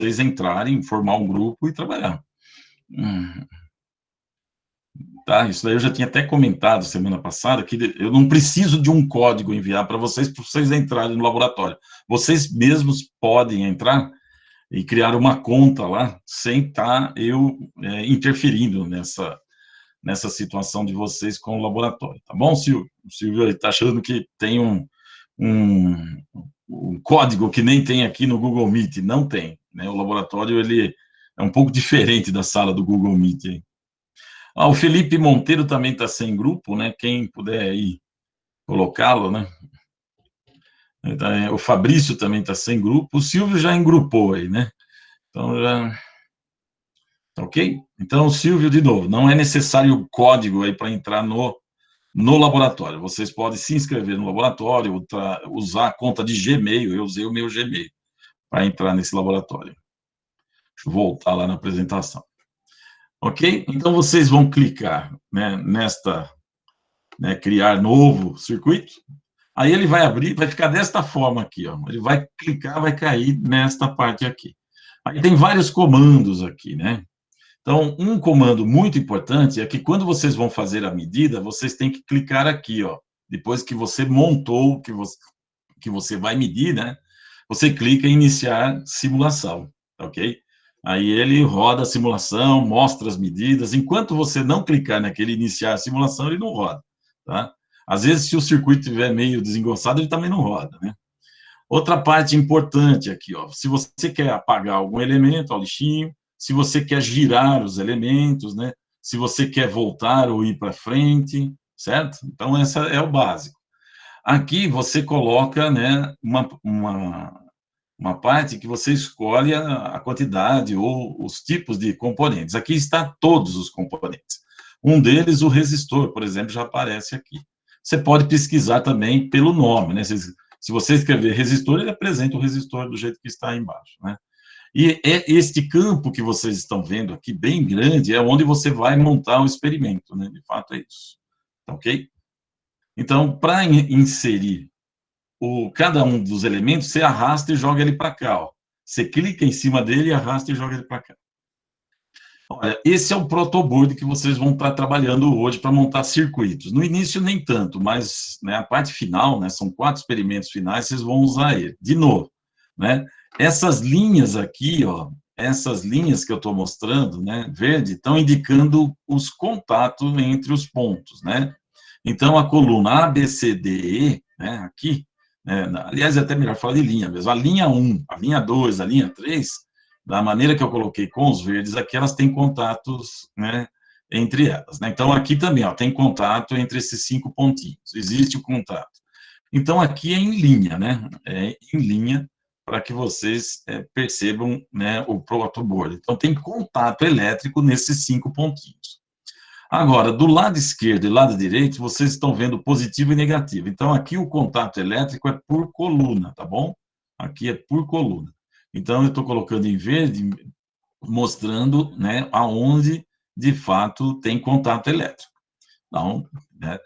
vocês entrarem, formar um grupo e trabalhar. Tá, isso daí eu já tinha até comentado semana passada, que eu não preciso de um código enviar para vocês entrarem no laboratório. Vocês mesmos podem entrar e criar uma conta lá, sem estar eu interferindo nessa situação de vocês com o laboratório, tá bom, Silvio? O Silvio está achando que tem um código que nem tem aqui no Google Meet, não tem, né? O laboratório, ele é um pouco diferente da sala do Google Meet, hein? O Felipe Monteiro também está sem grupo, né? Quem puder aí colocá-lo, né? O Fabrício também está sem grupo, o Silvio já engrupou aí, né? Então, já... Ok? Então, Silvio, de novo, não é necessário o código aí para entrar no laboratório. Vocês podem se inscrever no laboratório, usar a conta de Gmail, eu usei o meu Gmail para entrar nesse laboratório. Deixa eu voltar lá na apresentação. Ok? Então, vocês vão clicar, né, né, criar novo circuito. Aí ele vai abrir, vai ficar desta forma aqui, ó. Ele vai clicar, vai cair nesta parte aqui. Aí tem vários comandos aqui, né? Então, um comando muito importante é que quando vocês vão fazer a medida, vocês têm que clicar aqui, ó. Depois que você montou, que você vai medir, né? Você clica em iniciar simulação, ok? Aí ele roda a simulação, mostra as medidas. Enquanto você não clicar naquele iniciar simulação, ele não roda, tá? Às vezes, se o circuito estiver meio desengonçado, ele também não roda, né? Outra parte importante aqui, ó, se você quer apagar algum elemento, ó, lixinho, se você quer girar os elementos, né? Se você quer voltar ou ir para frente, certo? Então, essa é o básico. Aqui você coloca, né, uma parte que você escolhe a quantidade ou os tipos de componentes. Aqui está todos os componentes. Um deles, o resistor, por exemplo, já aparece aqui. Você pode pesquisar também pelo nome, né? Se você escrever resistor, ele apresenta o resistor do jeito que está aí embaixo, né? E este campo que vocês estão vendo aqui, bem grande, é onde você vai montar o experimento, né? De fato, é isso. Ok? Então, para inserir cada um dos elementos, você arrasta e joga ele para cá, ó. Você clica em cima dele, arrasta e joga ele para cá. Olha, esse é o protoboard que vocês vão estar trabalhando hoje para montar circuitos. No início, nem tanto, mas, né, a parte final, né, são 4 experimentos finais, vocês vão usar ele. De novo, né, essas linhas aqui, ó, essas linhas que eu estou mostrando, né, verde, estão indicando os contatos entre os pontos, né? Então, a coluna A, B, C, D, E, né, aqui, né, aliás, é até melhor falar de linha mesmo. A linha 1, a linha 2, a linha 3, da maneira que eu coloquei com os verdes aqui, elas têm contatos, né, entre elas, né? Então, aqui também, ó, tem contato entre esses 5 pontinhos. Existe o contato. Então, aqui é em linha, né? É em linha para que vocês percebam, né, o protoboard. Então, tem contato elétrico nesses 5 pontinhos. Agora, do lado esquerdo e lado direito, vocês estão vendo positivo e negativo. Então, aqui o contato elétrico é por coluna, tá bom? Aqui é por coluna. Então, eu estou colocando em verde, mostrando, né, aonde, de fato, tem contato elétrico. Então, né,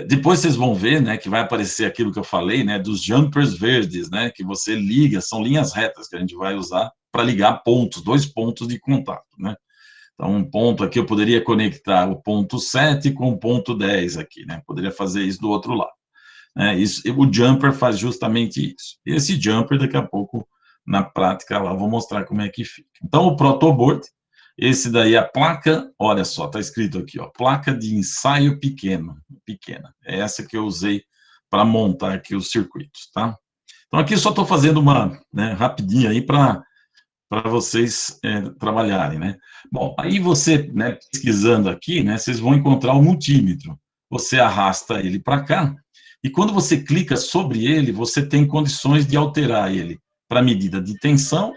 depois vocês vão ver, né, que vai aparecer aquilo que eu falei, né, dos jumpers verdes, né, que você liga, são linhas retas que a gente vai usar para ligar pontos, 2 pontos de contato, né? Então, um ponto aqui, eu poderia conectar o ponto 7 com o ponto 10 aqui, né? Poderia fazer isso do outro lado. O jumper faz justamente isso. Esse jumper, daqui a pouco, na prática, lá, eu vou mostrar como é que fica. Então, o protoboard, esse daí é a placa, olha só, está escrito aqui, ó, placa de ensaio pequena. É essa que eu usei para montar aqui os circuitos, tá? Então, aqui eu só estou fazendo uma, né, rapidinha aí para vocês trabalharem, né? Bom, aí você, né, pesquisando aqui, né, vocês vão encontrar o multímetro. Você arrasta ele para cá, e quando você clica sobre ele, você tem condições de alterar ele para medida de tensão,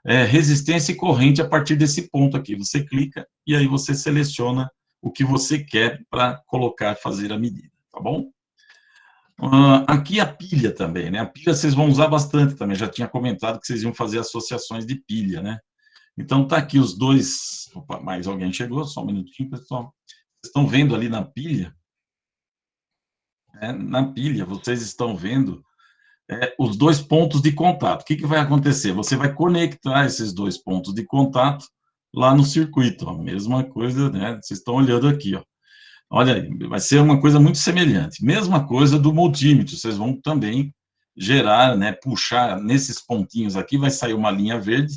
resistência e corrente a partir desse ponto aqui. Você clica e aí você seleciona o que você quer para colocar, fazer a medida, tá bom? Aqui a pilha também, né? A pilha vocês vão usar bastante também, já tinha comentado que vocês iam fazer associações de pilha, né? Então, tá aqui os dois... Opa, mais alguém chegou, só um minutinho, pessoal. Vocês estão vendo ali na pilha, né? Na pilha, vocês estão vendo os dois pontos de contato. O que vai acontecer? Você vai conectar esses dois pontos de contato lá no circuito, ó. Mesma coisa, né? Vocês estão olhando aqui, ó. Olha aí, vai ser uma coisa muito semelhante. Mesma coisa do multímetro, vocês vão também gerar, né, puxar nesses pontinhos aqui, vai sair uma linha verde,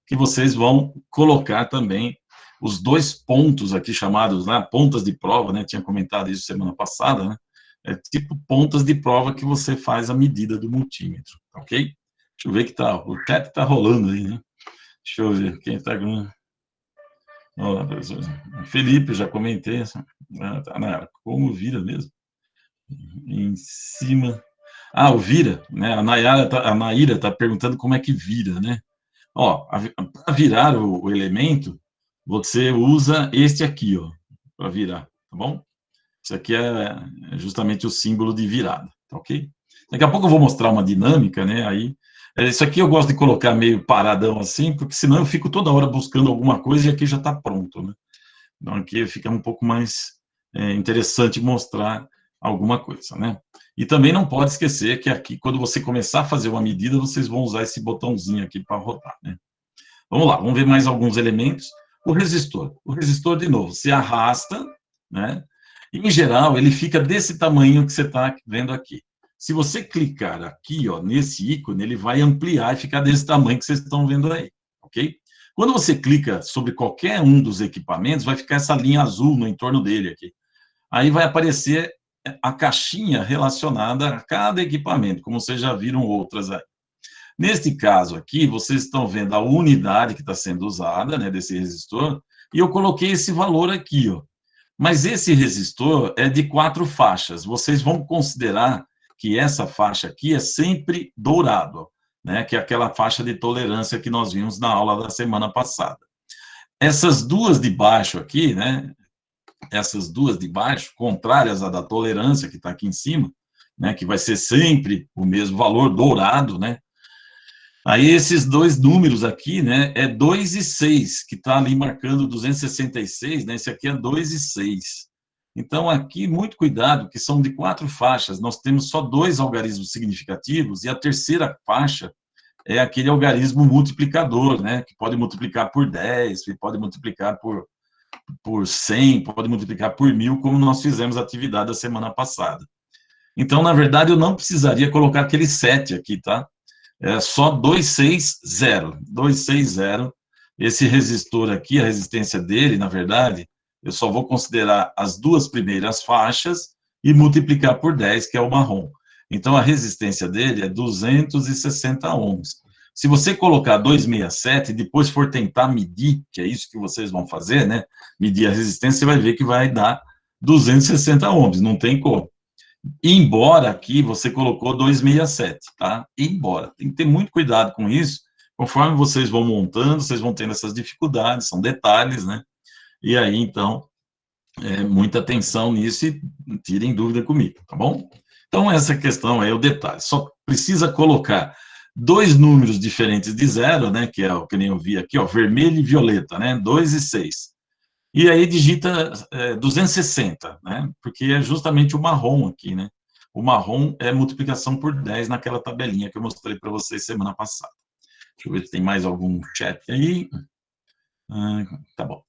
que vocês vão colocar também os dois pontos aqui chamados, né, pontas de prova, né, tinha comentado isso semana passada, né, é tipo pontas de prova que você faz a medida do multímetro, ok? Deixa eu ver que tá, o chat tá rolando aí, né? Deixa eu ver quem tá... Olá, professor. Felipe, já comentei, como vira mesmo? Em cima... Ah, o vira, né? A Naira tá perguntando como é que vira, né? Ó, para virar o elemento, você usa este aqui, ó, para virar, tá bom? Isso aqui é justamente o símbolo de virada, tá ok? Daqui a pouco eu vou mostrar uma dinâmica, né? Aí, isso aqui eu gosto de colocar meio paradão assim, porque senão eu fico toda hora buscando alguma coisa e aqui já está pronto, né? Então aqui fica um pouco mais interessante mostrar alguma coisa, né? E também não pode esquecer que aqui, quando você começar a fazer uma medida, vocês vão usar esse botãozinho aqui para rodar, né? Vamos lá, vamos ver mais alguns elementos. O resistor. O resistor, de novo, se arrasta, né? Em geral, ele fica desse tamanho que você está vendo aqui. Se você clicar aqui, ó, nesse ícone, ele vai ampliar e ficar desse tamanho que vocês estão vendo aí, ok? Quando você clica sobre qualquer um dos equipamentos, vai ficar essa linha azul no entorno dele aqui. Aí vai aparecer a caixinha relacionada a cada equipamento, como vocês já viram outras aí. Neste caso aqui, vocês estão vendo a unidade que está sendo usada, né, desse resistor, e eu coloquei esse valor aqui, ó. Mas esse resistor é de 4 faixas. Vocês vão considerar que essa faixa aqui é sempre dourado, né, que é aquela faixa de tolerância que nós vimos na aula da semana passada. Essas duas de baixo aqui, né, essas duas de baixo, contrárias à da tolerância que está aqui em cima, né, que vai ser sempre o mesmo valor dourado, né, aí esses dois números aqui, né, é 2 e 6, que está ali marcando 266, né, esse aqui é 2 e 6. Então, aqui, muito cuidado, que são de 4 faixas, nós temos só 2 algarismos significativos, e a terceira faixa é aquele algarismo multiplicador, né, que pode multiplicar por 10, que pode multiplicar por 100, pode multiplicar por 1000, como nós fizemos a atividade da semana passada. Então, na verdade, eu não precisaria colocar aquele 7 aqui, tá? É só 260, 260, esse resistor aqui, a resistência dele, na verdade, eu só vou considerar as duas primeiras faixas e multiplicar por 10, que é o marrom. Então, a resistência dele é 260 ohms. Se você colocar 267 e depois for tentar medir, que é isso que vocês vão fazer, né? Medir a resistência, você vai ver que vai dar 260 ohms, não tem como. Embora aqui você colocou 267, tá? Embora. Tem que ter muito cuidado com isso. Conforme vocês vão montando, vocês vão tendo essas dificuldades, são detalhes, né? E aí, então, muita atenção nisso e tirem dúvida comigo, tá bom? Então, essa questão é o detalhe. Só precisa colocar dois números diferentes de zero, né? Que é o que nem eu vi aqui, ó, vermelho e violeta, né? 2 e 6. E aí digita 260, né? Porque é justamente o marrom aqui, né? O marrom é multiplicação por 10 naquela tabelinha que eu mostrei para vocês semana passada. Deixa eu ver se tem mais algum chat aí. Tá bom.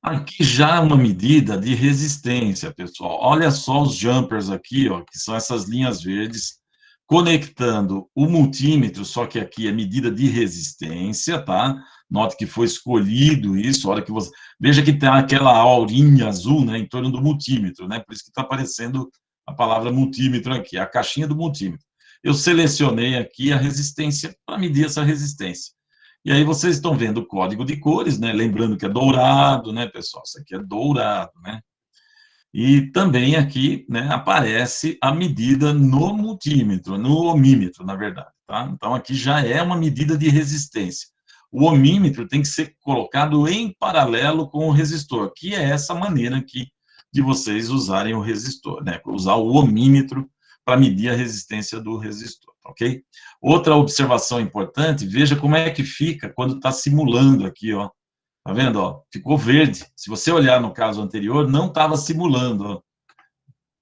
Aqui já é uma medida de resistência, pessoal. Olha só os jumpers aqui, ó, que são essas linhas verdes, conectando o multímetro, só que aqui é medida de resistência, tá? Note que foi escolhido isso, a hora que você... Veja que tem aquela aurinha azul, né, em torno do multímetro, né? Por isso que está aparecendo a palavra multímetro aqui, a caixinha do multímetro. Eu selecionei aqui a resistência para medir essa resistência. E aí vocês estão vendo o código de cores, né? Lembrando que é dourado, né, pessoal? Isso aqui é dourado, né? E também aqui, né, aparece a medida no multímetro, no ohmímetro, na verdade, tá? Então, aqui já é uma medida de resistência. O ohmímetro tem que ser colocado em paralelo com o resistor, que é essa maneira aqui de vocês usarem o resistor, né? Usar o ohmímetro para medir a resistência do resistor, ok? Outra observação importante, veja como é que fica quando está simulando aqui, ó. Tá vendo, ó? Ficou verde. Se você olhar no caso anterior, não estava simulando, ó.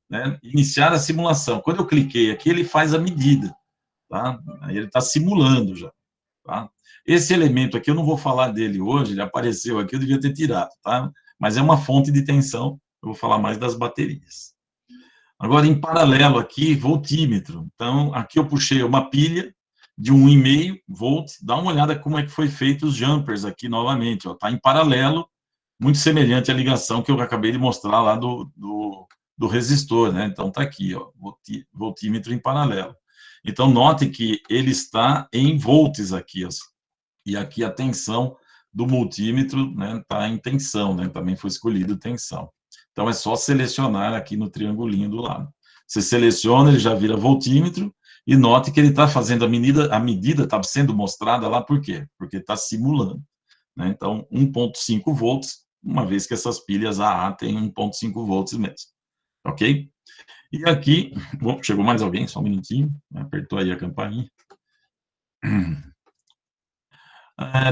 né? Iniciar a simulação. Quando eu cliquei aqui, ele faz a medida, tá? Aí ele está simulando já, tá? Esse elemento aqui, eu não vou falar dele hoje, ele apareceu aqui, eu devia ter tirado, tá? Mas é uma fonte de tensão, eu vou falar mais das baterias. Agora, em paralelo aqui, voltímetro. Então, aqui eu puxei uma pilha de 1,5 volts. Dá uma olhada como é que foi feito os jumpers aqui novamente. Está em paralelo, muito semelhante à ligação que eu acabei de mostrar lá do resistor, né? Então, está aqui, ó, voltímetro em paralelo. Então, note que ele está em volts aqui, ó, e aqui a tensão do multímetro, né, está em tensão, né? Também foi escolhido tensão. Então, é só selecionar aqui no triangulinho do lado. Você seleciona, ele já vira voltímetro, e note que ele está fazendo a medida está sendo mostrada lá, por quê? Porque está simulando, né? Então, 1,5 volts, uma vez que essas pilhas AA têm 1,5 volts mesmo, ok? E aqui, bom, chegou mais alguém, só um minutinho, apertou aí a campainha.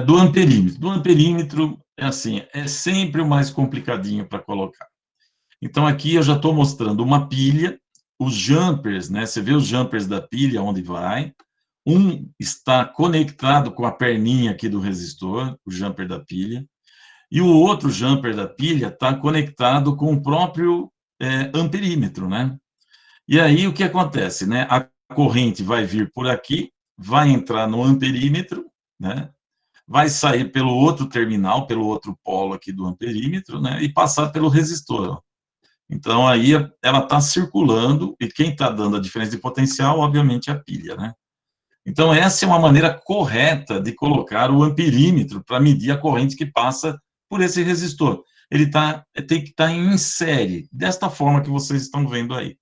Do amperímetro. Do amperímetro, é assim, é sempre o mais complicadinho para colocar. Então, aqui eu já estou mostrando uma pilha, os jumpers, né? Você vê os jumpers da pilha, onde vai. Um está conectado com a perninha aqui do resistor, o jumper da pilha, e o outro jumper da pilha está conectado com o próprio amperímetro, né? E aí, o que acontece, né? A corrente vai vir por aqui, vai entrar no amperímetro, né? Vai sair pelo outro terminal, pelo outro polo aqui do amperímetro, né? E passar pelo resistor, ó. Então, aí ela está circulando, e quem está dando a diferença de potencial, obviamente, é a pilha, né? Então, essa é uma maneira correta de colocar o amperímetro para medir a corrente que passa por esse resistor. Ele tem que estar em série, desta forma que vocês estão vendo aí.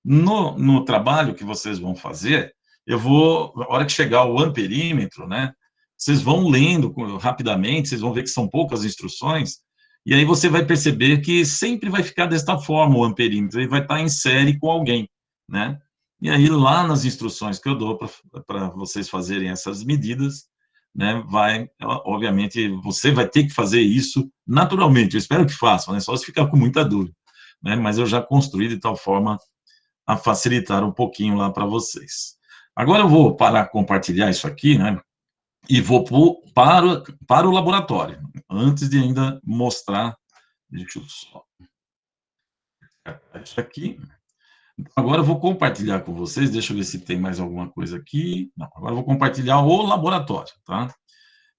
No trabalho que vocês vão fazer, eu vou, na hora que chegar o amperímetro, né, vocês vão lendo rapidamente, vocês vão ver que são poucas instruções, e aí você vai perceber que sempre vai ficar desta forma o amperímetro, ele vai estar em série com alguém, né? E aí lá nas instruções que eu dou para vocês fazerem essas medidas, né, obviamente, você vai ter que fazer isso naturalmente, eu espero que façam, né, só se ficar com muita dúvida, né, mas eu já construí de tal forma a facilitar um pouquinho lá para vocês. Agora eu vou parar de compartilhar isso aqui, né? E vou para o laboratório, antes de ainda mostrar. Deixa eu só. Isso aqui. Agora eu vou compartilhar com vocês, deixa eu ver se tem mais alguma coisa aqui. Não, agora eu vou compartilhar o laboratório, tá?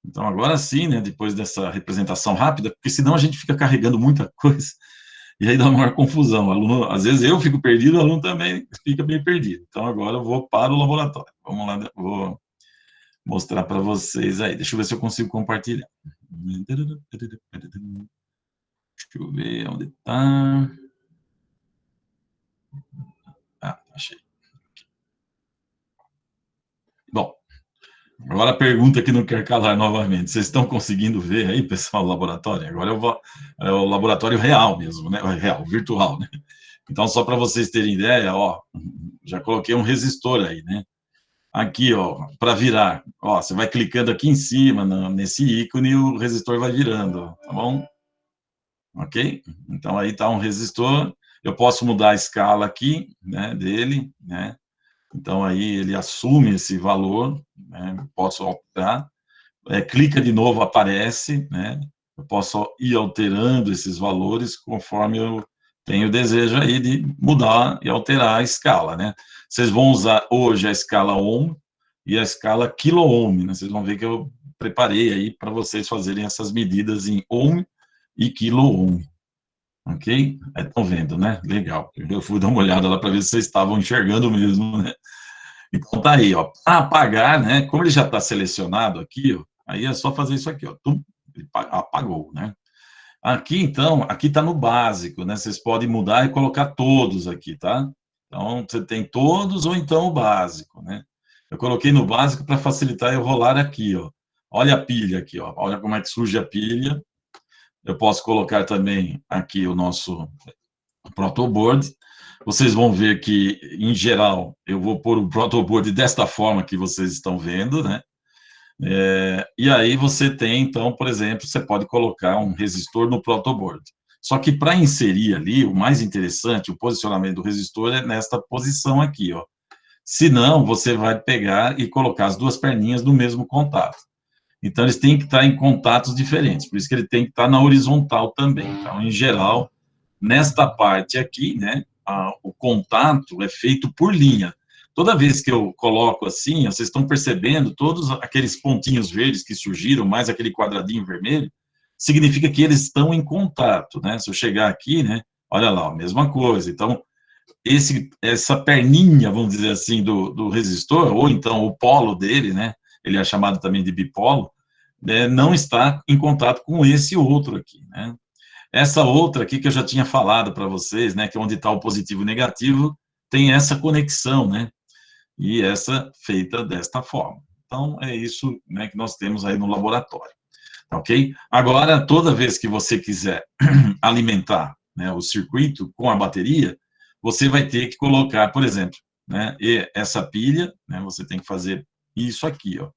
Então, agora sim, né, depois dessa representação rápida, porque senão a gente fica carregando muita coisa, e aí dá uma maior confusão. O aluno, às vezes eu fico perdido, o aluno também fica bem perdido. Então, agora eu vou para o laboratório. Vamos lá, vou mostrar para vocês aí. Deixa eu ver se eu consigo compartilhar. Deixa eu ver onde está. Ah, achei. Bom, agora a pergunta que não quer calar novamente. Vocês estão conseguindo ver aí, pessoal, o laboratório? Agora é o laboratório real mesmo, né? Real, virtual, né? Então, só para vocês terem ideia, ó, já coloquei um resistor aí, né? Aqui, ó, para virar, ó, você vai clicando aqui em cima, nesse ícone, e o resistor vai virando, tá bom? Ok? Então, aí está um resistor, eu posso mudar a escala aqui, né, dele, né? Então, aí ele assume esse valor, né? Posso alterar, clica de novo, aparece, né? Eu posso ir alterando esses valores conforme eu tenho desejo aí de mudar e alterar a escala, né? Vocês vão usar hoje a escala ohm e a escala kilo-ohm, né? Vocês vão ver que eu preparei aí para vocês fazerem essas medidas em ohm e kilo-ohm, ok? Estão vendo, né? Legal. Eu fui dar uma olhada lá para ver se vocês estavam enxergando mesmo, né? Então tá aí, ó. Para apagar, né? Como ele já está selecionado aqui, ó, aí é só fazer isso aqui, ó. Tum, ele apagou, né? Aqui, então, aqui está no básico, né? Vocês podem mudar e colocar todos aqui, tá? Então, você tem todos ou então o básico, né? Eu coloquei no básico para facilitar eu rolar aqui, ó. Olha a pilha aqui, ó. Olha como é que surge a pilha. Eu posso colocar também aqui o nosso protoboard. Vocês vão ver que, em geral, eu vou pôr o protoboard desta forma que vocês estão vendo, né? E aí você tem, então, por exemplo, você pode colocar um resistor no protoboard. Só que para inserir ali, o mais interessante, o posicionamento do resistor é nesta posição aqui, ó. Senão, você vai pegar e colocar as duas perninhas no mesmo contato. Então, eles têm que estar em contatos diferentes, por isso que ele tem que estar na horizontal também. Então, em geral, nesta parte aqui, né, o contato é feito por linha. Toda vez que eu coloco assim, vocês estão percebendo todos aqueles pontinhos verdes que surgiram, mais aquele quadradinho vermelho, significa que eles estão em contato, né? Se eu chegar aqui, né, olha lá, a mesma coisa. Então, essa perninha, vamos dizer assim, do resistor, ou então o polo dele, né, ele é chamado também de bipolo, né, não está em contato com esse outro aqui, né. Essa outra aqui que eu já tinha falado para vocês, né, que é onde está o positivo e o negativo, tem essa conexão, né, e essa feita desta forma. Então, é isso, né, que nós temos aí no laboratório, ok? Agora, toda vez que você quiser alimentar, né, o circuito com a bateria, você vai ter que colocar, por exemplo, né, essa pilha, né, você tem que fazer isso aqui, ó.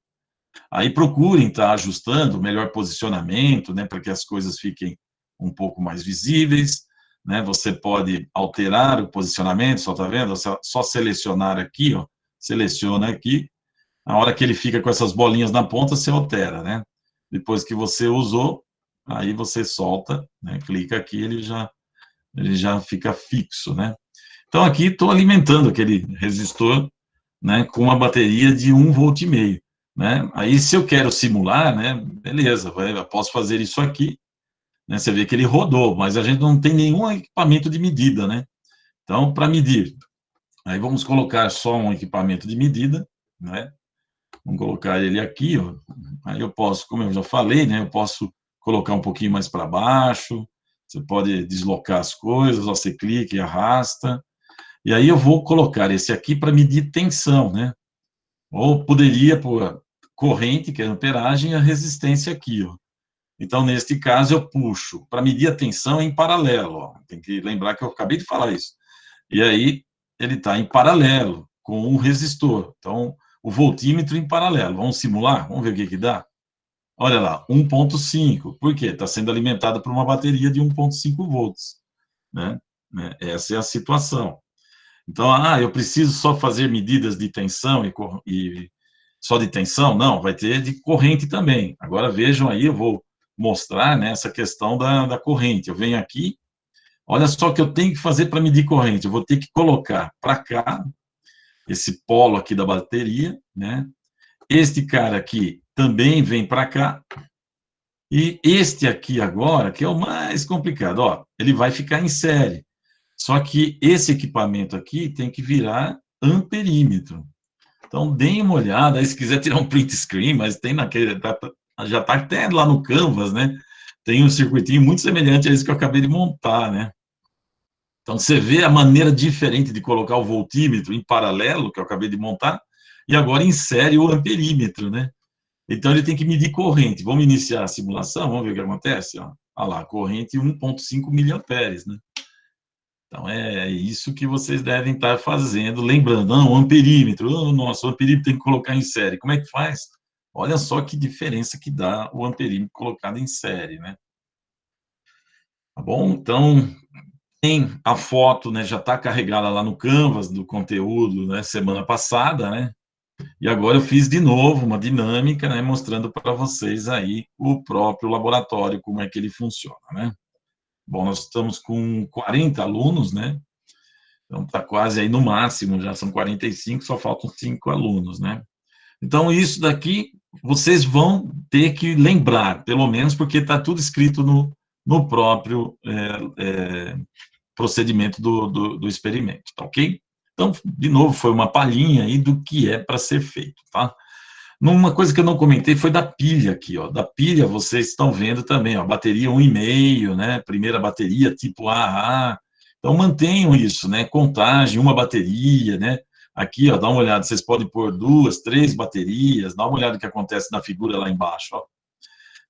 Aí procurem estar ajustando o melhor posicionamento, né, para que as coisas fiquem um pouco mais visíveis, né? Você pode alterar o posicionamento, só tá vendo? Só selecionar aqui, ó, seleciona aqui. A hora que ele fica com essas bolinhas na ponta, você altera, né? Depois que você usou, aí você solta, né? Clica aqui, ele já fica fixo, né? Então aqui estou alimentando aquele resistor, né, com uma bateria de 1,5 V, né? Aí se eu quero simular, né, beleza, eu posso fazer isso aqui, né? Você vê que ele rodou, mas a gente não tem nenhum equipamento de medida, né? Então, para medir, aí vamos colocar só um equipamento de medida, né? Vamos colocar ele aqui, ó. Aí eu posso, como eu já falei, né, eu posso colocar um pouquinho mais para baixo, você pode deslocar as coisas, ó, você clica e arrasta, e aí eu vou colocar esse aqui para medir tensão, né? Ou poderia pôr corrente, que é a amperagem, e a resistência aqui, ó. Então, neste caso, eu puxo para medir a tensão em paralelo, ó. Tem que lembrar que eu acabei de falar isso. E aí, ele está em paralelo com o resistor. Então, o voltímetro em paralelo. Vamos simular? Vamos ver o que que dá? Olha lá, 1,5. Por quê? Está sendo alimentado por uma bateria de 1,5 volts, né? Essa é a situação. Então, eu preciso só fazer medidas de tensão e só de tensão? Não, vai ter de corrente também. Agora vejam aí, eu vou mostrar, né, essa questão da corrente. Eu venho aqui, olha só o que eu tenho que fazer para medir corrente. Eu vou ter que colocar para cá, esse polo aqui da bateria, né? Este cara aqui também vem para cá. E este aqui agora, que é o mais complicado, ó, ele vai ficar em série. Só que esse equipamento aqui tem que virar amperímetro. Então, deem uma olhada, aí se quiser tirar um print screen, mas tem naquele, já está até lá no Canvas, né? Tem um circuitinho muito semelhante a esse que eu acabei de montar, né? Então, você vê a maneira diferente de colocar o voltímetro em paralelo, que eu acabei de montar, e agora insere o amperímetro, né? Então, ele tem que medir corrente. Vamos iniciar a simulação, vamos ver o que acontece, ó. Olha lá, corrente 1,5 miliamperes, né? Então, é isso que vocês devem estar fazendo, lembrando, não, o amperímetro, nossa, o amperímetro tem que colocar em série. Como é que faz? Olha só que diferença que dá o amperímetro colocado em série, né? Tá bom? Então, tem a foto, né, já está carregada lá no Canvas do conteúdo, né, semana passada, né? E agora eu fiz de novo uma dinâmica, né, mostrando para vocês aí o próprio laboratório, como é que ele funciona, né? Bom, nós estamos com 40 alunos, né? Então, está quase aí no máximo, já são 45, só faltam 5 alunos, né? Então, isso daqui vocês vão ter que lembrar, pelo menos, porque está tudo escrito no próprio procedimento do experimento, tá ok? Então, de novo, foi uma palhinha aí do que é para ser feito, tá? Uma coisa que eu não comentei foi da pilha aqui, ó. Da pilha, vocês estão vendo também, ó, bateria 1,5, né? Primeira bateria tipo AA. Então, mantenham isso, né? Contagem, uma bateria, né? Aqui, ó, dá uma olhada, vocês podem pôr 2, 3 baterias, dá uma olhada no que acontece na figura lá embaixo, ó.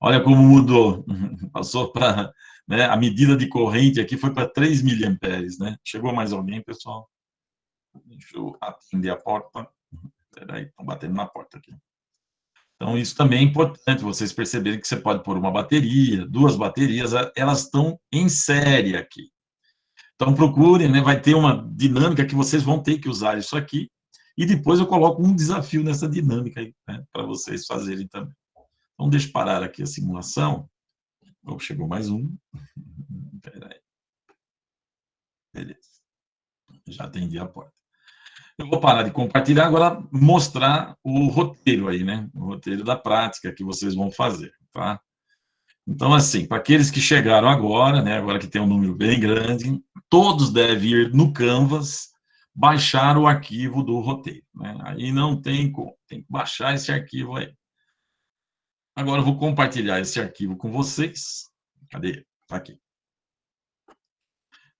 Olha como mudou, passou para, né, a medida de corrente aqui foi para 3 miliamperes, né? Chegou mais alguém, pessoal? Deixa eu atender a porta. Espera aí, estão batendo na porta aqui. Então, isso também é importante, vocês perceberem que você pode pôr uma bateria, 2 baterias, elas estão em série aqui. Então, procurem, né, vai ter uma dinâmica que vocês vão ter que usar isso aqui, e depois eu coloco um desafio nessa dinâmica aí, né, para vocês fazerem também. Então, deixa eu parar aqui a simulação. Oh, chegou mais um. Espera aí. Beleza. Já atendi a porta. Eu vou parar de compartilhar, agora mostrar o roteiro aí, né? O roteiro da prática que vocês vão fazer, tá? Então, assim, para aqueles que chegaram agora, né, agora que tem um número bem grande, todos devem ir no Canvas, baixar o arquivo do roteiro, né? Aí não tem como, tem que baixar esse arquivo aí. Agora eu vou compartilhar esse arquivo com vocês. Cadê? Tá aqui.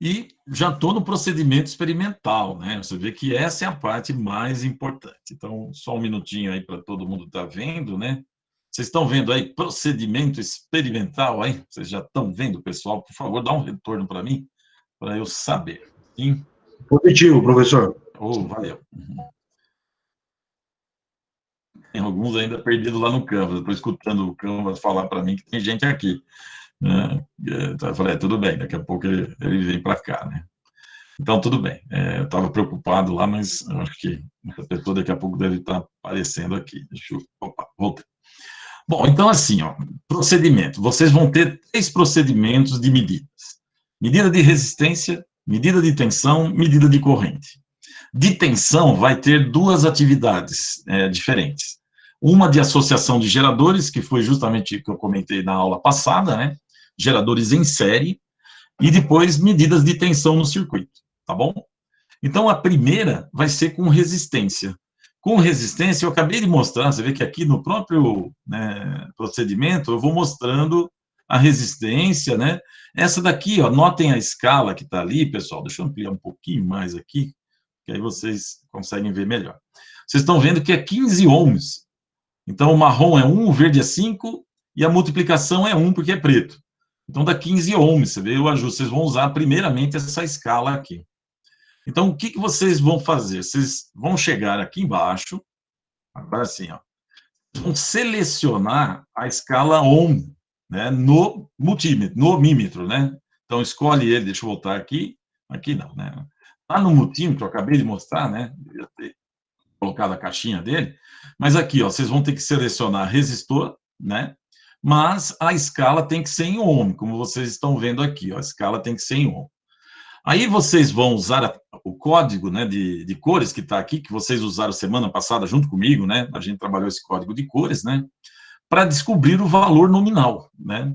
E já estou no procedimento experimental, né? Você vê que essa é a parte mais importante. Então, só um minutinho aí para todo mundo estar vendo, né? Vocês estão vendo aí procedimento experimental aí? Vocês já estão vendo, pessoal? Por favor, dá um retorno para mim, para eu saber. Sim? Positivo, professor. Oh, valeu. Tem alguns ainda perdidos lá no Canvas. Estou escutando o Canvas falar para mim que tem gente aqui, né? Então, eu falei, tudo bem, daqui a pouco ele vem para cá, né? Então, tudo bem. Eu estava preocupado lá, mas eu acho que essa pessoa daqui a pouco deve estar aparecendo aqui. Deixa eu... Opa, voltei. Bom, então assim, ó, procedimento. Vocês vão ter 3 procedimentos de medidas. Medida de resistência, medida de tensão, medida de corrente. De tensão vai ter 2 atividades diferentes. Uma de associação de geradores, que foi justamente o que eu comentei na aula passada, né? Geradores em série, e depois medidas de tensão no circuito, tá bom? Então, a primeira vai ser com resistência. Com resistência, eu acabei de mostrar, você vê que aqui no próprio, né, procedimento, eu vou mostrando a resistência, né? Essa daqui, ó, notem a escala que está ali, pessoal, deixa eu ampliar um pouquinho mais aqui, que aí vocês conseguem ver melhor. Vocês estão vendo que é 15 ohms. Então, o marrom é 1, o verde é 5, e a multiplicação é 1, porque é preto. Então, dá 15 ohms, você vê o ajuste. Vocês vão usar, primeiramente, essa escala aqui. Então, o que vocês vão fazer? Vocês vão chegar aqui embaixo, agora sim, ó, vão selecionar a escala ohm, né, no multímetro, no ohmímetro, né? Então, escolhe ele, deixa eu voltar aqui não, né? Lá no multímetro, eu acabei de mostrar, né? Devia ter colocado a caixinha dele, mas aqui, ó, vocês vão ter que selecionar resistor, né? Mas a escala tem que ser em ohm, como vocês estão vendo aqui, ó, a escala tem que ser em ohm. Aí vocês vão usar o código, né, de cores que está aqui, que vocês usaram semana passada junto comigo, né? A gente trabalhou esse código de cores, né? Para descobrir o valor nominal, né?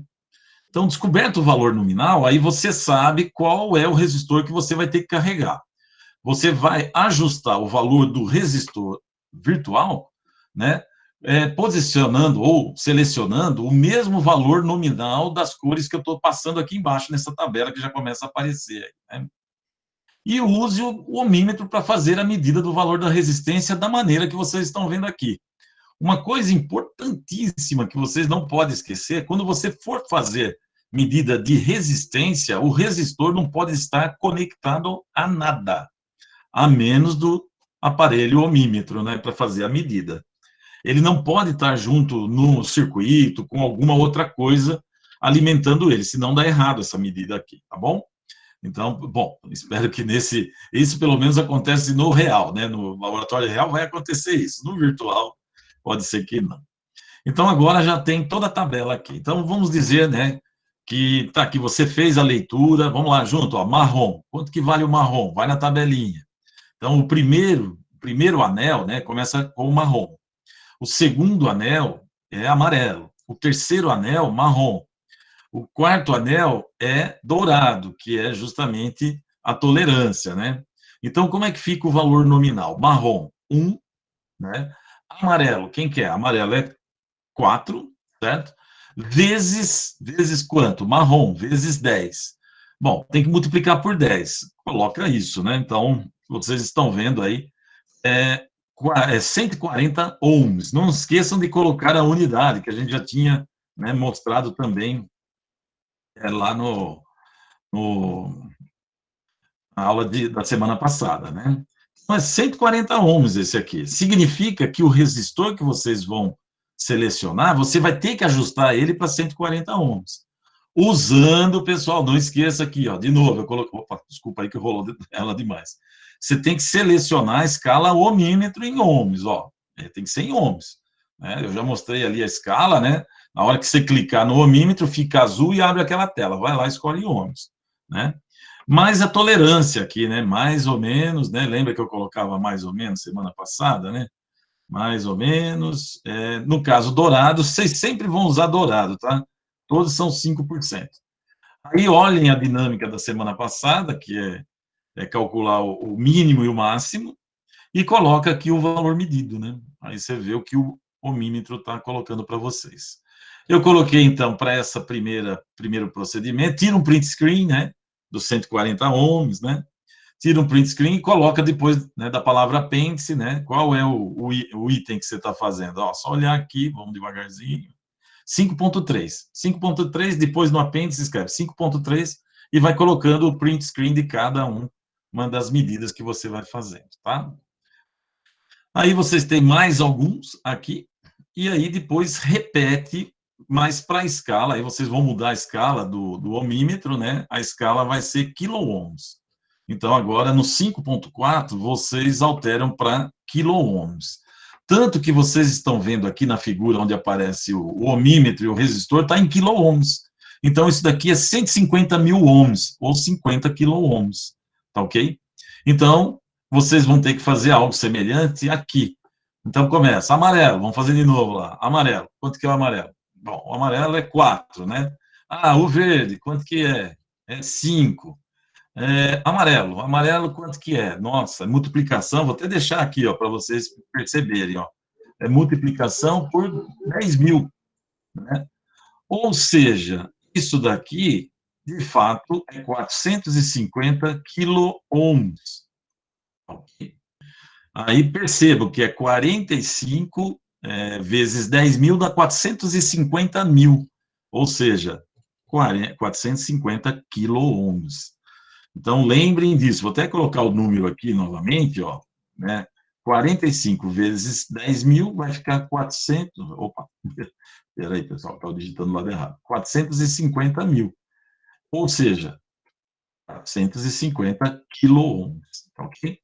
Então, descoberto o valor nominal, aí você sabe qual é o resistor que você vai ter que carregar. Você vai ajustar o valor do resistor virtual, né? Posicionando ou selecionando o mesmo valor nominal das cores que eu estou passando aqui embaixo nessa tabela que já começa a aparecer, né? E use o ohmímetro para fazer a medida do valor da resistência da maneira que vocês estão vendo aqui. Uma coisa importantíssima que vocês não podem esquecer, quando você for fazer medida de resistência, o resistor não pode estar conectado a nada, a menos do aparelho ohmímetro, né, para fazer a medida. Ele não pode estar junto no circuito com alguma outra coisa alimentando ele, senão dá errado essa medida aqui, tá bom? Então, bom, espero que isso pelo menos acontece no real, né? No laboratório real vai acontecer isso, no virtual pode ser que não. Então, agora já tem toda a tabela aqui. Então, vamos dizer, né, que tá aqui, você fez a leitura, vamos lá, junto, ó, marrom. Quanto que vale o marrom? Vai na tabelinha. Então, o primeiro anel, né, começa com o marrom. O segundo anel é amarelo. O terceiro anel, marrom. O quarto anel é dourado, que é justamente a tolerância, né? Então, como é que fica o valor nominal? Marrom, 1, né? Amarelo, quem que é? Amarelo é 4, certo? Vezes quanto? Marrom, vezes 10. Bom, tem que multiplicar por 10. Coloca isso, né? Então, vocês estão vendo aí, é 140 ohms. Não esqueçam de colocar a unidade, que a gente já tinha, né, mostrado também lá na aula da semana passada, né? Então, é 140 ohms esse aqui. Significa que o resistor que vocês vão selecionar, você vai ter que ajustar ele para 140 ohms. Usando, pessoal, não esqueça aqui, ó, de novo, eu coloquei, opa, desculpa aí que rolou ela demais. Você tem que selecionar a escala ohmímetro em ohms, ó, tem que ser em ohms, né? Eu já mostrei ali a escala, né? Na hora que você clicar no ohmímetro, fica azul e abre aquela tela, vai lá, escolhe em ohms, né? Mas a tolerância aqui, né? Mais ou menos, né? Lembra que eu colocava mais ou menos semana passada, né? Mais ou menos. No caso, dourado, vocês sempre vão usar dourado, tá? Todos são 5%. Aí, olhem a dinâmica da semana passada, que é calcular o mínimo e o máximo, e coloca aqui o valor medido, né? Aí você vê o que o ohmímetro está colocando para vocês. Eu coloquei, então, para essa primeiro procedimento, tira um print screen, né? Dos 140 ohms, né? Tira um print screen e coloca depois, né, da palavra apêndice, né? Qual é o item que você está fazendo? Ó, só olhar aqui, vamos devagarzinho. 5.3. 5.3, depois no apêndice escreve 5.3 e vai colocando o print screen de cada uma das medidas que você vai fazendo, tá? Aí vocês têm mais alguns aqui, e aí depois repete, mas para a escala, aí vocês vão mudar a escala do ohmímetro, né? A escala vai ser quilo-ohms. Então, agora, no 5.4, vocês alteram para quilo-ohms. Tanto que vocês estão vendo aqui na figura onde aparece o ohmímetro e o resistor, está em quilo-ohms. Então, isso daqui é 150 mil ohms, ou 50 quilo-ohms, tá ok? Então, vocês vão ter que fazer algo semelhante aqui. Então, começa, amarelo, vamos fazer de novo lá, amarelo. Quanto que é o amarelo? Bom, o amarelo é 4, né? Ah, o verde, quanto que é? É 5. Amarelo, quanto que é? Nossa, multiplicação, vou até deixar aqui, ó, para vocês perceberem, ó. É multiplicação por 10 mil, né? Ou seja, isso daqui, de fato, é 450 quilo-ohms. Ok? Aí percebo que é 45 vezes 10 mil dá 450 mil, ou seja, 450 quilo-ohms. Então, lembrem disso. Vou até colocar o número aqui novamente, ó, né? 45 vezes 10 mil vai ficar 400. Opa, espera aí, pessoal, estava digitando do lado errado. 450 mil. Ou seja, 450 quilo-ohms. Ok?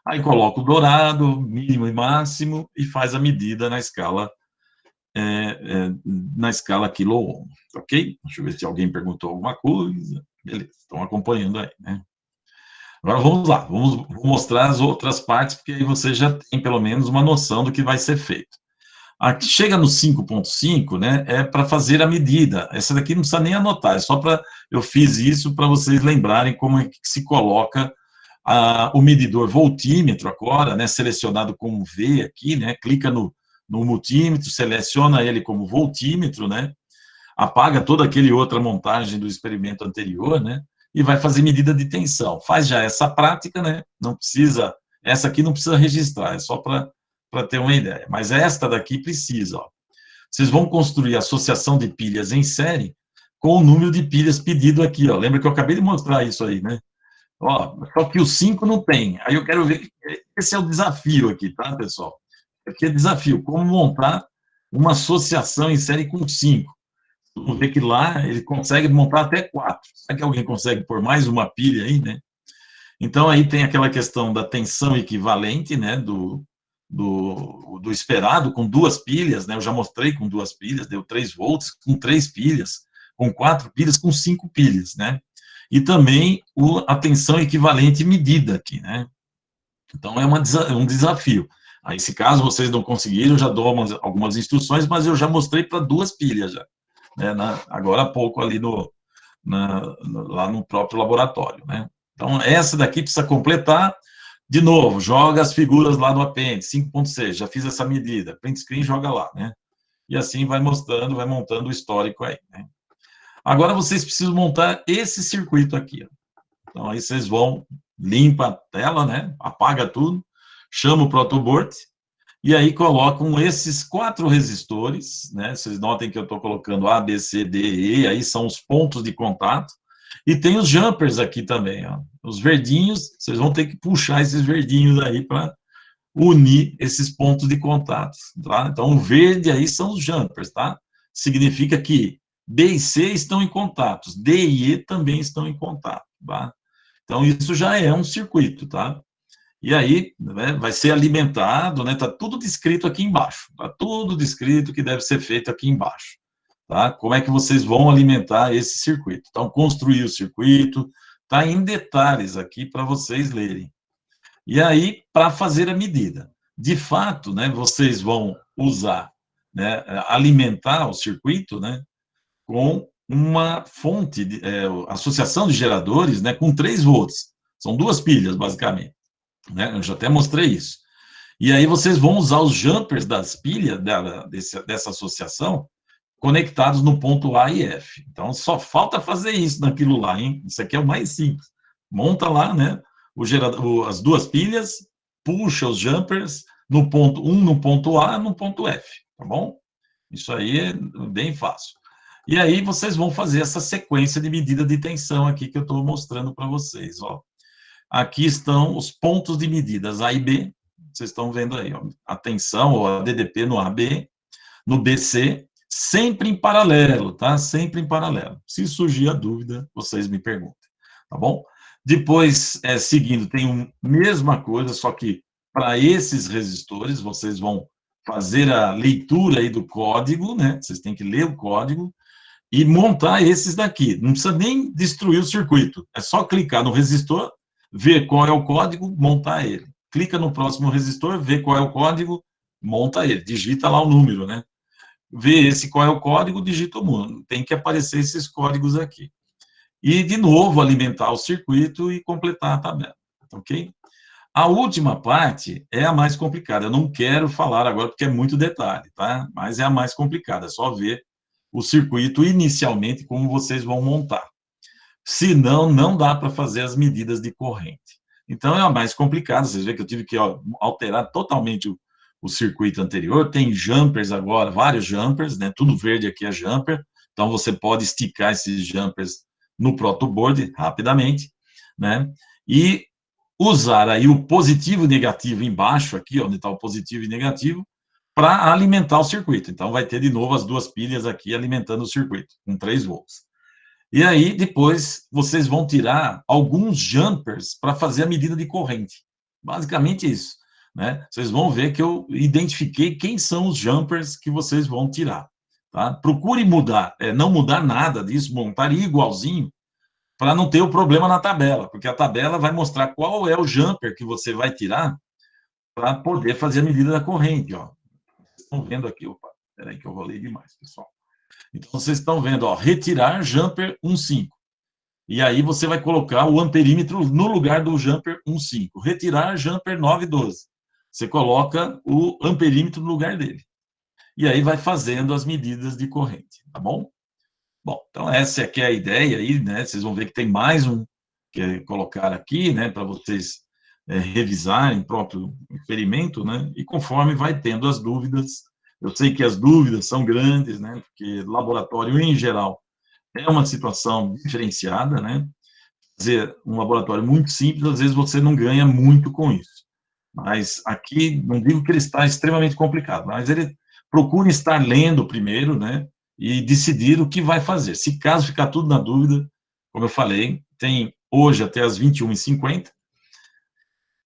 Aí coloca o dourado, mínimo e máximo, e faz a medida na escala quilo-ohm. Ok? Deixa eu ver se alguém perguntou alguma coisa. Beleza, estão acompanhando aí, né? Agora vamos lá, vou mostrar as outras partes, porque aí você já tem pelo menos uma noção do que vai ser feito. Aqui chega no 5.5, né, é para fazer a medida. Essa daqui não precisa nem anotar, é só para... Eu fiz isso para vocês lembrarem como é que se coloca o medidor voltímetro agora, né, selecionado como V aqui, né, clica no multímetro, seleciona ele como voltímetro, né, apaga toda aquele outra montagem do experimento anterior, né, e vai fazer medida de tensão. Faz já essa prática, né, não precisa, essa aqui não precisa registrar, é só para ter uma ideia. Mas esta daqui precisa, ó. Vocês vão construir a associação de pilhas em série com o número de pilhas pedido aqui, ó. Lembra que eu acabei de mostrar isso aí, né? Ó, só que o 5 não tem. Aí eu quero ver, esse é o desafio aqui, tá, pessoal? Aqui é desafio, como montar uma associação em série com 5. Vamos ver que lá ele consegue montar até 4. Será que alguém consegue pôr mais uma pilha aí, né? Então, aí tem aquela questão da tensão equivalente, né, do esperado, com 2 pilhas, né, eu já mostrei com 2 pilhas, deu 3 volts, com 3 pilhas, com 4 pilhas, com 5 pilhas, né? E também a tensão equivalente medida aqui, né? Então, é um desafio. Aí, se caso vocês não conseguirem, eu já dou algumas instruções, mas eu já mostrei para 2 pilhas, já, né, agora há pouco ali lá no próprio laboratório, né? Então, essa daqui precisa completar. De novo, joga as figuras lá no apêndice, 5.6, já fiz essa medida, print screen, joga lá, né? E assim vai mostrando, vai montando o histórico aí, né? Agora, vocês precisam montar esse circuito aqui, ó. Então, aí vocês vão, limpa a tela, né? Apaga tudo, chama o protoboard, e aí colocam esses 4 resistores, né? Vocês notem que eu estou colocando A, B, C, D, E, aí são os pontos de contato, e tem os jumpers aqui também, ó. Os verdinhos, vocês vão ter que puxar esses verdinhos aí para unir esses pontos de contatos, tá? Então, o verde aí são os jumpers, tá? Significa que B e C estão em contatos, D e E também estão em contato, tá? Então, isso já é um circuito, tá? E aí, né, vai ser alimentado, né? Tá tudo descrito aqui embaixo, tá tudo descrito que deve ser feito aqui embaixo, tá? Como é que vocês vão alimentar esse circuito? Então, construir o circuito, tá em detalhes aqui para vocês lerem. E aí, para fazer a medida. De fato, né, vocês vão usar, né, alimentar o circuito, né, com uma fonte, associação de geradores, né, com 3 volts. São 2 pilhas, basicamente. Né, eu já até mostrei isso. E aí vocês vão usar os jumpers das pilhas dessa associação conectados no ponto A e F. Então, só falta fazer isso naquilo lá, hein? Isso aqui é o mais simples. Monta lá, né, as 2 pilhas, puxa os jumpers no ponto, um no ponto A, no ponto F, tá bom? Isso aí é bem fácil. E aí vocês vão fazer essa sequência de medida de tensão aqui que eu estou mostrando para vocês, ó. Aqui estão os pontos de medidas A e B, vocês estão vendo aí, ó, a tensão, ou a DDP no AB, no BC, sempre em paralelo, tá? Sempre em paralelo. Se surgir a dúvida, vocês me perguntem, tá bom? Depois, seguindo, tem a mesma coisa, só que para esses resistores, vocês vão fazer a leitura aí do código, né? Vocês têm que ler o código e montar esses daqui. Não precisa nem destruir o circuito, é só clicar no resistor, ver qual é o código, montar ele. Clica no próximo resistor, vê qual é o código, monta ele, digita lá o número, né? Vê esse qual é o código, digita o número. Tem que aparecer esses códigos aqui. E, de novo, alimentar o circuito e completar a tabela, ok? A última parte é a mais complicada. Eu não quero falar agora porque é muito detalhe, tá? Mas é a mais complicada, é só ver o circuito inicialmente, como vocês vão montar. Senão, não dá para fazer as medidas de corrente. Então, é a mais complicada. Vocês veem que eu tive que alterar totalmente o circuito anterior. Tem jumpers agora, vários jumpers, né? Tudo verde aqui é jumper. Então, você pode esticar esses jumpers no protoboard rapidamente, né? E usar aí o positivo e negativo embaixo, aqui, onde está o positivo e negativo, para alimentar o circuito. Então, vai ter de novo as 2 pilhas aqui alimentando o circuito, com 3 volts. E aí, depois, vocês vão tirar alguns jumpers para fazer a medida de corrente. Basicamente isso, né? Vocês vão ver que eu identifiquei quem são os jumpers que vocês vão tirar, tá? Procure mudar, não mudar nada disso, montar igualzinho, para não ter o problema na tabela, porque a tabela vai mostrar qual é o jumper que você vai tirar para poder fazer a medida da corrente, ó. Vocês estão vendo aqui, opa, peraí que eu rolei demais, pessoal. Então, vocês estão vendo, ó, retirar jumper 1,5. E aí você vai colocar o amperímetro no lugar do jumper 1,5. Retirar jumper 9,12. Você coloca o amperímetro no lugar dele. E aí vai fazendo as medidas de corrente, tá bom? Bom, então essa aqui é a ideia aí, né? Vocês vão ver que tem mais um que é colocar aqui, né, para vocês revisarem o próprio experimento, né? E conforme vai tendo as dúvidas, eu sei que as dúvidas são grandes, né? Porque laboratório em geral é uma situação diferenciada, né? Fazer um laboratório muito simples, às vezes você não ganha muito com isso. Mas aqui, não digo que ele está extremamente complicado, mas ele procura estar lendo primeiro, né? E decidir o que vai fazer. Se caso ficar tudo na dúvida, como eu falei, tem hoje até as 21h50,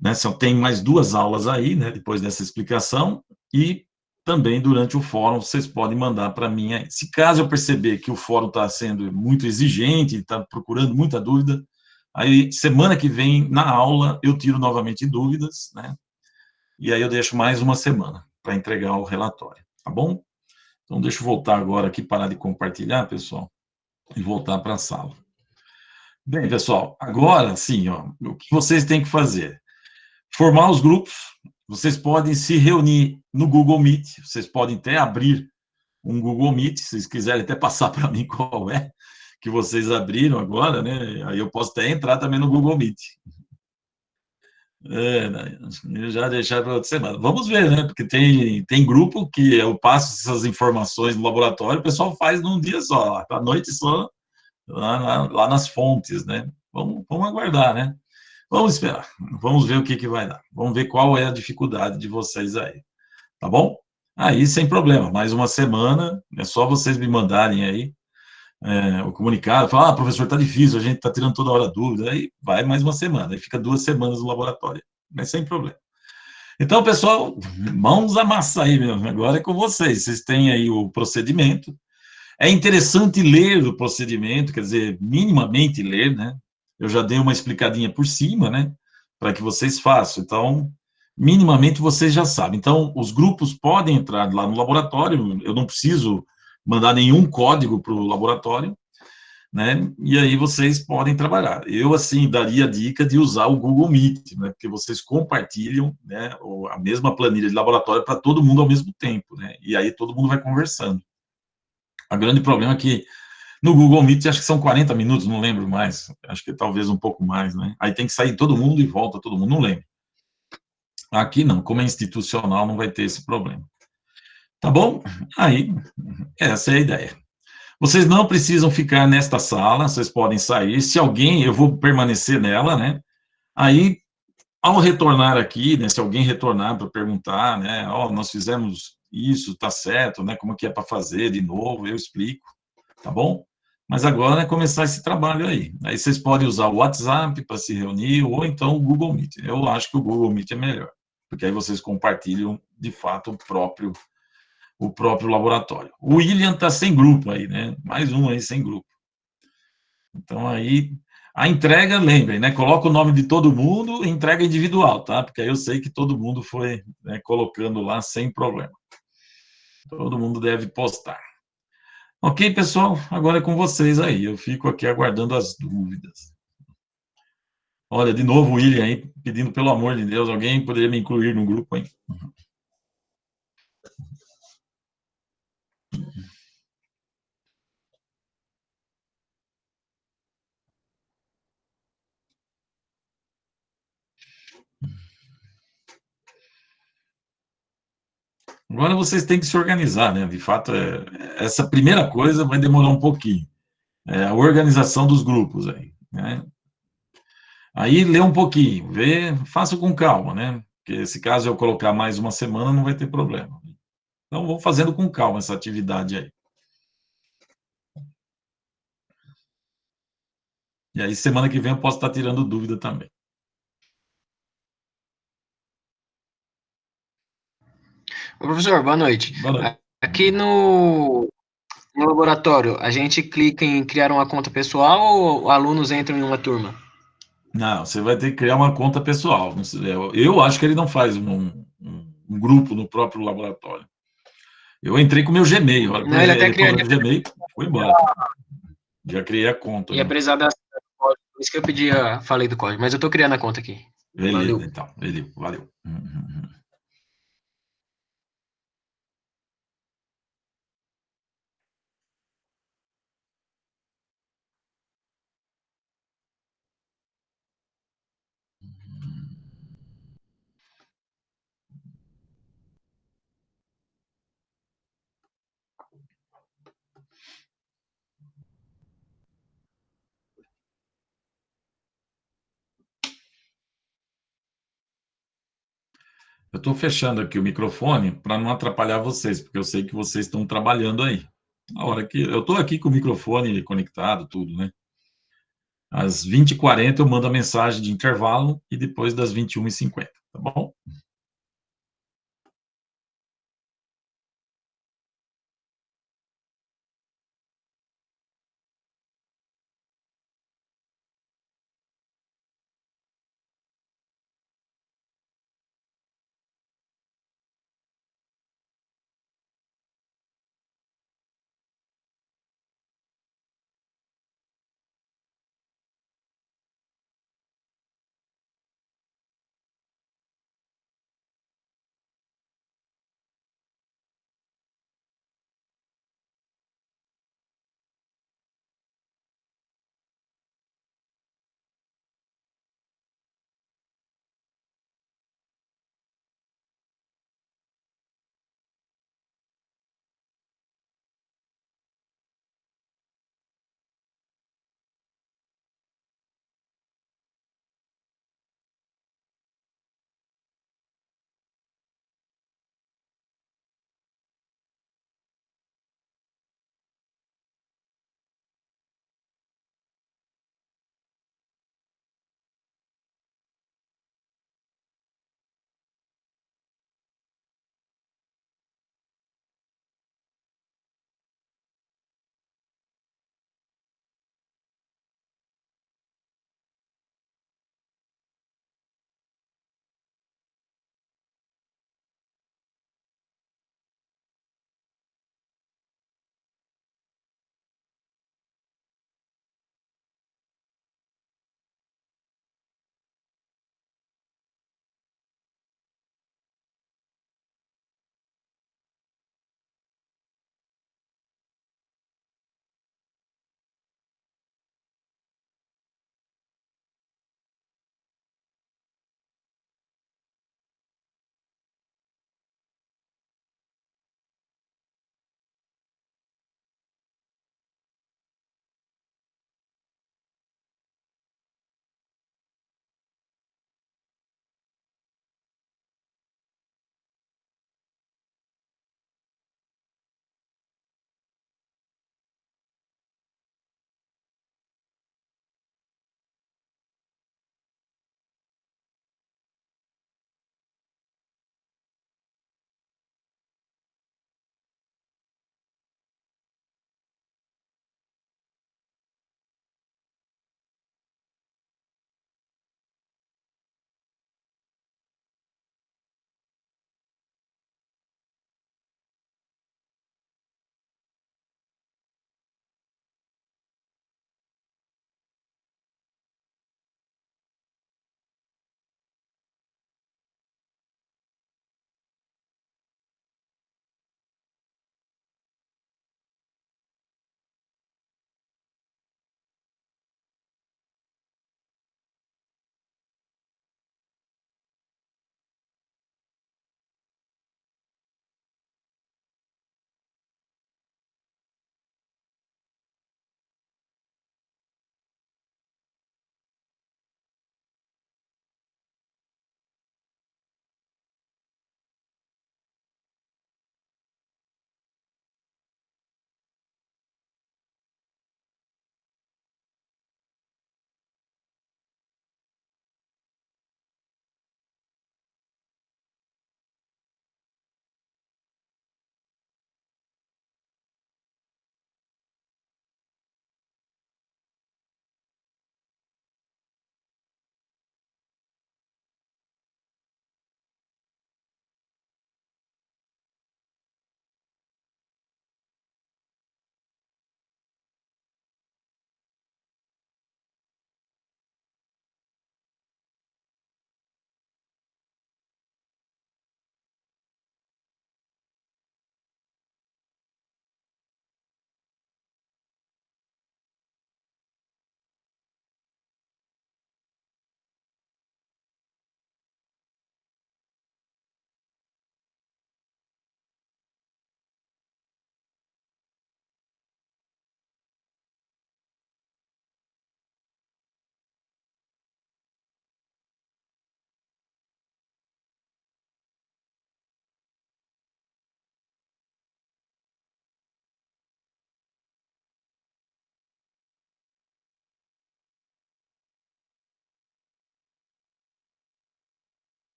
né? Só tem mais 2 aulas aí, né? Depois dessa explicação, e também durante o fórum vocês podem mandar para mim aí. Se caso eu perceber que o fórum está sendo muito exigente, está procurando muita dúvida, aí semana que vem, na aula, eu tiro novamente dúvidas, né? E aí eu deixo mais uma semana para entregar o relatório, tá bom? Então, deixa eu voltar agora aqui, parar de compartilhar, pessoal, e voltar para a sala. Bem, pessoal, agora sim, ó, o que vocês têm que fazer? Formar os grupos. Vocês podem se reunir no Google Meet, vocês podem até abrir um Google Meet, se vocês quiserem até passar para mim qual é, que vocês abriram agora, né? Aí eu posso até entrar também no Google Meet. Eu já deixar para outra semana. Vamos ver, né? Porque tem grupo que eu passo essas informações no laboratório, o pessoal faz num dia só, à noite só, lá nas fontes, né? Vamos aguardar, né? Vamos esperar, vamos ver o que vai dar. Vamos ver qual é a dificuldade de vocês aí, tá bom? Aí, sem problema, mais uma semana, é só vocês me mandarem aí o comunicado, falar, professor, está difícil, a gente está tirando toda hora dúvida, aí vai mais uma semana, aí fica 2 semanas no laboratório, mas sem problema. Então, pessoal, mãos à massa aí, meu, agora é com vocês têm aí o procedimento, é interessante ler o procedimento, quer dizer, minimamente ler, né? Eu já dei uma explicadinha por cima, né? Para que vocês façam. Então, minimamente vocês já sabem. Então, os grupos podem entrar lá no laboratório, eu não preciso mandar nenhum código para o laboratório, né? E aí vocês podem trabalhar. Eu, assim, daria a dica de usar o Google Meet, né? Porque vocês compartilham, né, a mesma planilha de laboratório para todo mundo ao mesmo tempo, né? E aí todo mundo vai conversando. O grande problema é que no Google Meet, acho que são 40 minutos, não lembro mais, acho que talvez um pouco mais, né? Aí tem que sair todo mundo e volta todo mundo, não lembro. Aqui não, como é institucional, não vai ter esse problema. Tá bom? Aí, essa é a ideia. Vocês não precisam ficar nesta sala, vocês podem sair. Se alguém, eu vou permanecer nela, né? Aí, ao retornar aqui, né, se alguém retornar para perguntar, né, ó, nós fizemos isso, tá certo, né, como que é para fazer de novo, eu explico, tá bom? Mas agora é começar esse trabalho aí. Aí vocês podem usar o WhatsApp para se reunir, ou então o Google Meet. Eu acho que o Google Meet é melhor, porque aí vocês compartilham, de fato, o próprio laboratório. O William está sem grupo aí, né? Mais um aí sem grupo. Então, aí, a entrega, lembrem, né? Coloca o nome de todo mundo, entrega individual, tá? Porque aí eu sei que todo mundo foi, né, colocando lá sem problema. Todo mundo deve postar. Ok, pessoal? Agora é com vocês aí. Eu fico aqui aguardando as dúvidas. Olha, de novo o William aí, pedindo, pelo amor de Deus, alguém poderia me incluir no grupo aí? Agora vocês têm que se organizar, né? De fato, essa primeira coisa vai demorar um pouquinho. É a organização dos grupos aí, né? Aí lê um pouquinho, vê, faça com calma, né? Porque se caso eu colocar mais uma semana, não vai ter problema. Então, vou fazendo com calma essa atividade aí. E aí, semana que vem, eu posso estar tirando dúvida também. Ô, professor, boa noite. Boa noite. Aqui no laboratório, a gente clica em criar uma conta pessoal ou alunos entram em uma turma? Não, você vai ter que criar uma conta pessoal. Eu acho que ele não faz um grupo no próprio laboratório. Eu entrei com o meu Gmail. Não, ele até Ele cria. falou no Gmail, foi embora. Já criei a conta. E apesar da código, por isso que eu pedi, falei do código, mas eu tô criando a conta aqui. Beleza, Valeu. então. Valeu. Eu estou fechando aqui o microfone para não atrapalhar vocês, porque eu sei que vocês estão trabalhando aí. A hora que eu estou aqui com o microfone conectado, tudo, né? Às 20h40 eu mando a mensagem de intervalo e depois das 21h50, tá bom?